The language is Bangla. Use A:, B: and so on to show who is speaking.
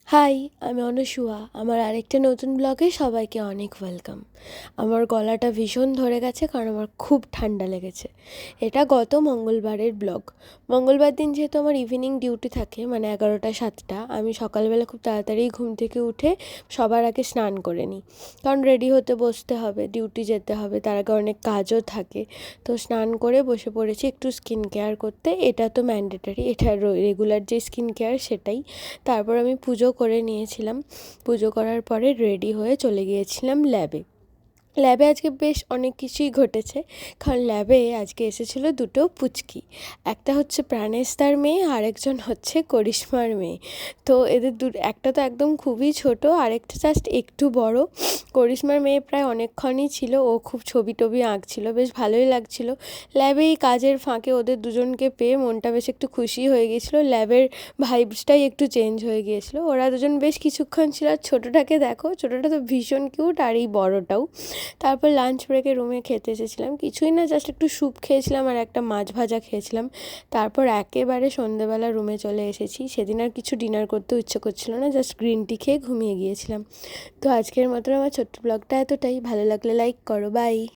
A: হাই, আমি অনুসুয়া। আমার আরেকটা নতুন ব্লগে সবাইকে অনেক ওয়েলকাম। আমার গলাটা ভীষণ ধরে গেছে কারণ আমার খুব ঠান্ডা লেগেছে। এটা গত মঙ্গলবারের ব্লগ। মঙ্গলবার দিন যেহেতু আমার ইভিনিং ডিউটি থাকে, মানে 11টা 7টা, আমি সকালবেলা খুব তাড়াতাড়ি ঘুম থেকে উঠে সবার আগে স্নান করে নিই। কারণ রেডি হতে বসতে হবে, ডিউটি যেতে হবে, তার আগে অনেক কাজও থাকে। তো স্নান করে বসে পড়েছি একটু স্কিন কেয়ার করতে। এটা তো ম্যান্ডেটরি, এটা রেগুলার যে স্কিন কেয়ার সেটাই। তারপর আমি পুজো করে নিয়েছিলাম। পুজো করার পরে রেডি হয়ে চলে গিয়েছিলাম ল্যাবে। ল্যাবে আজকে বেশ অনেক কিছুই ঘটেছে, কারণ ল্যাবে আজকে এসেছিলো দুটো পুচকি। একটা হচ্ছে প্রাণেশদার মেয়ে, আরেকজন হচ্ছে করিশ্মার মেয়ে। তো এদের একটা তো একদম খুবই ছোট, আরেকটা জাস্ট একটু বড়। করিশ্মার মেয়ে প্রায় অনেকক্ষণই ছিল, ও খুব ছবি টবি আঁকছিল, বেশ ভালোই লাগছিল। ল্যাবে এই কাজের ফাঁকে ওদের দুজনকে পেয়ে মনটা বেশ একটু খুশি হয়ে গিয়েছিলো। ল্যাবের ভাইবসটাই একটু চেঞ্জ হয়ে গিয়েছিলো। ওরা দুজন বেশ কিছুক্ষণ ছিল। আর ছোটোটাকে দেখো, ছোটোটা তো ভীষণ কিউট, আর এই বড়টাও। তারপর লাঞ্চ ব্রেকে রুমে খেতে এসেছিলাম, কিছুই না, জাস্ট একটু স্যুপ খেয়েছিলাম আর একটা মাছ ভাজা খেয়েছিলাম। তারপর একেবারে সন্ধেবেলা রুমে চলে এসেছি। সেদিন আর কিছু ডিনার করতে ইচ্ছে করছিল না, জাস্ট গ্রিন টি খেয়ে ঘুমিয়ে গিয়েছিলাম। তো আজকের মতো আমার ছোট্ট ব্লগটা এতটাই। ভালো লাগলে লাইক করো, বাই।